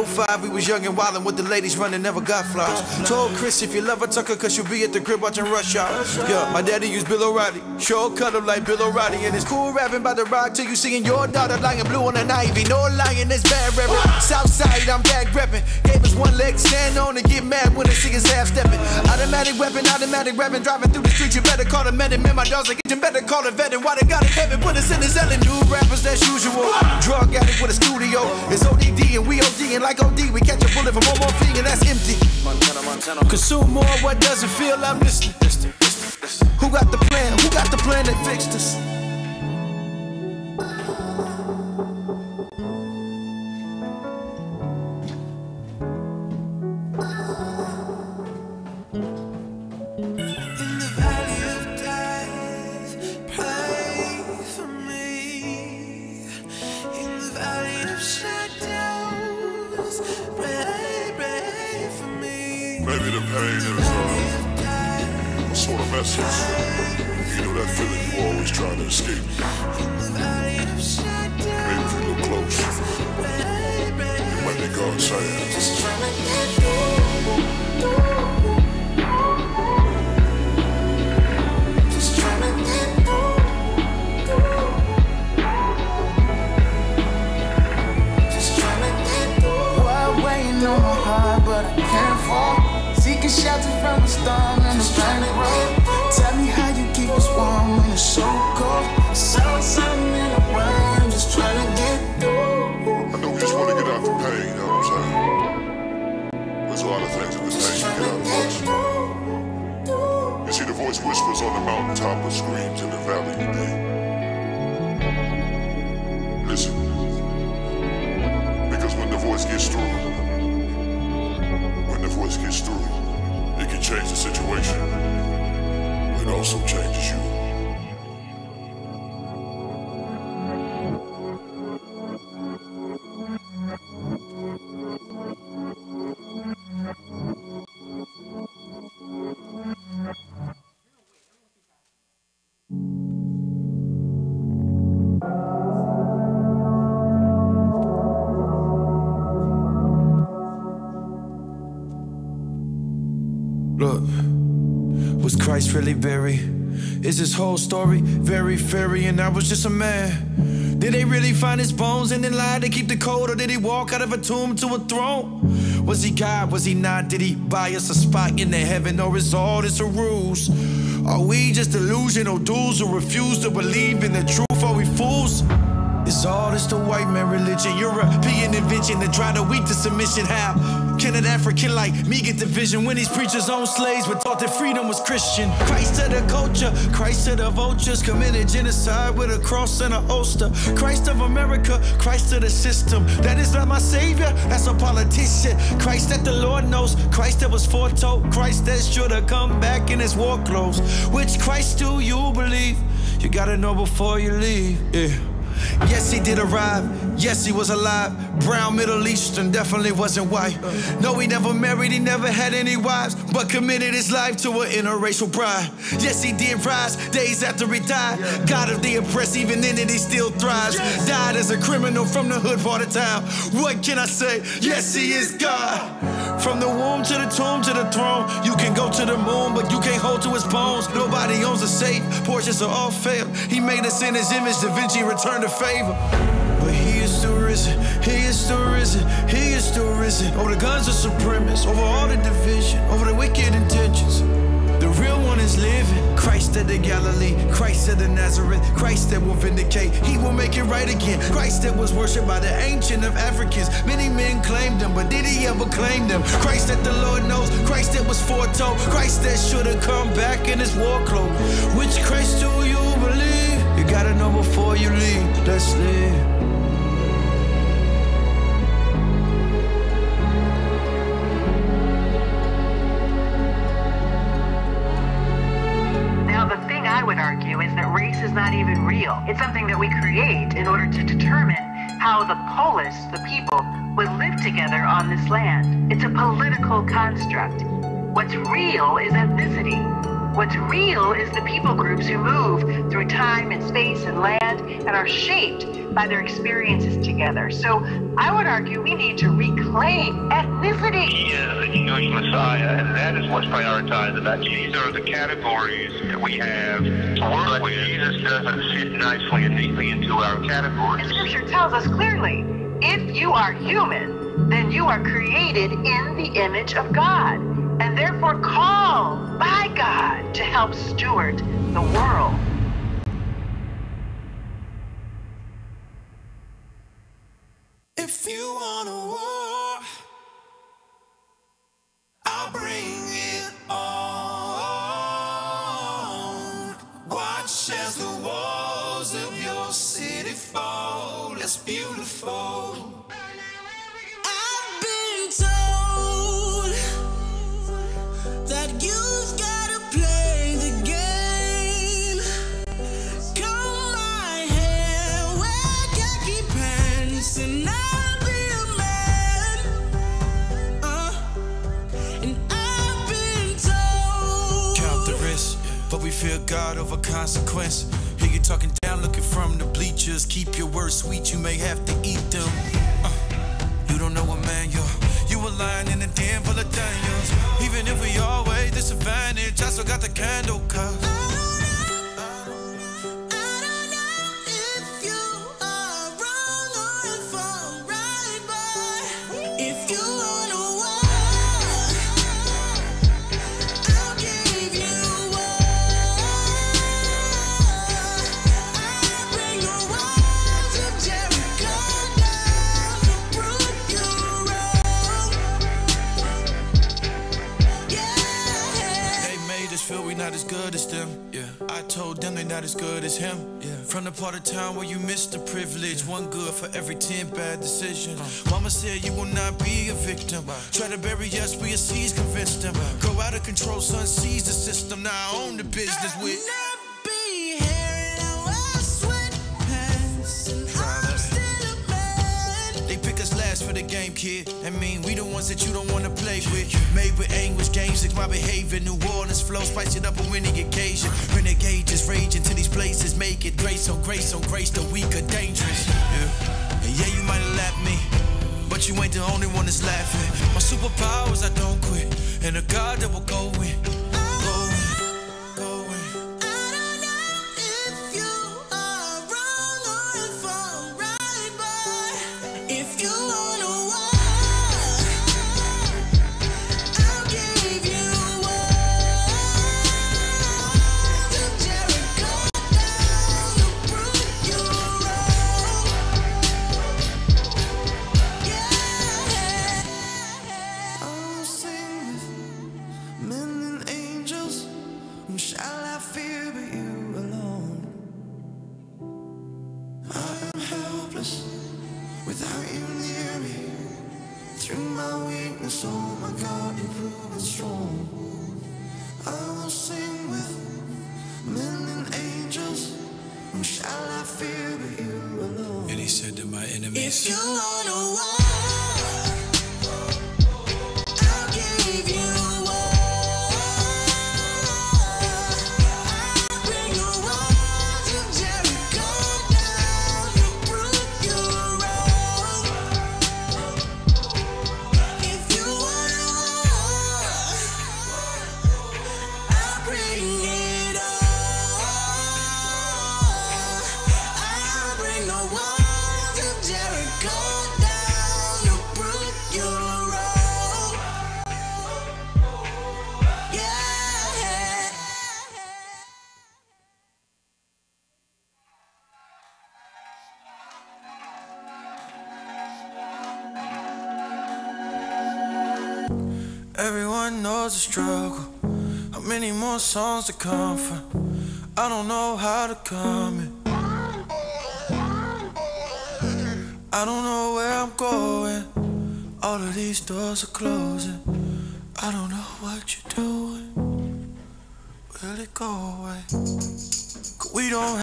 05, we was young and wildin' with the ladies running, never got flies. Told Chris if you love her, tuck her, cause she'll be at the crib watching Rush Hour. Yeah, my daddy used Bill O'Reilly, sure cut him like Bill O'Reilly. And it's cool rapping by the rock till you seeing your daughter lying blue on an ivy. No lying, it's bad rapping. Southside, I'm gag reppin'. Gave us one leg to stand on and get mad when the singers half steppin'. Automatic weapon, automatic rapping, driving through the streets. You better call the medic, man. My dogs are getting better, call the vet. Why they got it heaven, put us in the selling new rappers, that's usual. Drug addict with a studio, it's ODD and we OD, and like OD, we catch a bullet from one more thing and that's empty. Montana. Consume more, what doesn't feel, I'm listening. Who got the plan? Who got the plan that fixed us? Maybe the pain is a sort of message. You know that feeling you always trying to escape. Maybe if you look close, you might be God saying. Just trying to get through. Just trying to get through. Just trying to get through. Well, waiting on my heart, but I can't fall. Seeking shelter from the storm and the stranded road. Tell me how you keep us warm when it's so cold. Something in the way, I'm just trying to get through. I know we just want to get out the pain, you know what I'm saying? There's a lot of things in this pain you get out of us. You see, the voice whispers on the mountaintop but screams in the valley today. Listen, because when the voice gets through, it can change the situation, but it also changes you. Look, was Christ really buried? Is his whole story very fairy and I was just a man? Did they really find his bones and then lie to keep the code, or did he walk out of a tomb to a throne? Was he God, was he not? Did he buy us a spot in the heaven, or is all this a ruse? Are we just delusional dudes who refuse to believe in the truth? Are we fools? Is all this the white man religion, European invention to try to weak the submission? How can an African like me get the vision when these preachers own slaves but taught that freedom was Christian? Christ to the culture, Christ to the vultures, committed genocide with a cross and a holster. Christ of America, Christ to the system. That is not my savior, that's a politician. Christ that the Lord knows, Christ that was foretold, Christ that should have come back in his war clothes. Which Christ do you believe? You gotta know before you leave, yeah. Yes, he did arrive. Yes, he was alive. Brown, Middle Eastern, definitely wasn't white. No, he never married, he never had any wives, but committed his life to an interracial bride. Yes, he did rise days after he died. God of the oppressed, even in it he still thrives. Died as a criminal from the hood part of town. What can I say? Yes, he is God. From the womb to the tomb to the throne. You can go to the moon, but you can't hold to his bones. Nobody owns a safe, portions are all failed. He made us in his image, Da Vinci returned the favor. But he is still risen, he is still risen, he is still risen. Over the guns of supremacists, over all the division, over the wicked intentions. The real one is living. Christ at the Galilee, Christ at the Nazareth, Christ that will vindicate, he will make it right again. Christ that was worshipped by the ancient of Africans. Many men claimed him, but did he ever claim them? Christ that the Lord knows, Christ that was foretold, Christ that should have come back in his war clothes. Which Christ do you believe? You gotta know before you leave. Let's live. I would argue is that race is not even real. It's something that we create in order to determine how the polis, the people, would live together on this land. It's a political construct. What's real is ethnicity. What's real is the people groups who move through time and space and land and are shaped by their experiences together. So I would argue we need to reclaim ethnicity. He is the Jewish Messiah, and that is what's prioritized about Jesus. These are the categories that we have to work with. Jesus doesn't fit nicely and neatly into our categories. And Scripture tells us clearly, if you are human, then you are created in the image of God, and therefore called by God to help steward the world. If you want a war, I'll bring it on. Watch as the walls of your city fall. That's beautiful. I've been told that you've gotta play the game. Comb my hair, wear khaki pants, and I'll be a man. And I've been told. Count the risk, but we fear God over consequence. Hear you talking down, looking from the bleachers. Keep your words sweet, you may have to eat them. You don't know what man you're. You a lion in a den full of Daniels. Even if we always disadvantage, I still got the candle cup. I don't know if you are wrong or if I'm right, but if you wanna war, I'll give you war. I'll bring the walls of Jericho down to prove you wrong. They made us feel we not as good as them. Yeah, I told them they not as good as him. Yeah, from the part of town where you missed the privilege. One good for every 10 bad decisions. Mama said you will not be a victim. Try to bury us, we a seas convinced them. Go out of control, son, seize the system. Now I own the business with. Nappy hair and I wear sweatpants, and I'm still a man. They pick us last for the game, kid. I mean, we the ones that you don't wanna play with. Made with anguish, games, it's my behavior. New Orleans flow, spice it up on winning occasion. Renegade just rage into these places. Make it grace on grace on grace. The weak are dangerous. Yeah, and yeah, you might have laughed me, but you ain't the only one that's laughing. My superpowers, I don't quit, and a God that will go in. Go in, go in. I don't know if you are wrong or if I'm right, but if you wanna war, I'll give you war. To Jericho down to prove you wrong. Yeah. I'll sing with men and angels. Whom shall I fear but you alone? I am helpless without you near me. Through my weakness, oh my God, you prove it strong. I will sing with men and angels. Whom shall I fear but you alone? And he said to my enemies, if you wanna war, I'll give you war. I'll bring the walls of Jericho down to prove you wrong. If you wanna war, I'll bring it on. I'll bring the walls of Jericho down to prove you wrong. Yeah. Everyone knows the struggle. How many more songs to come from? I don't know how to come. I don't know where I'm going. All of these doors are closing. I don't know what you're doing. Will it go away? 'Cause we don't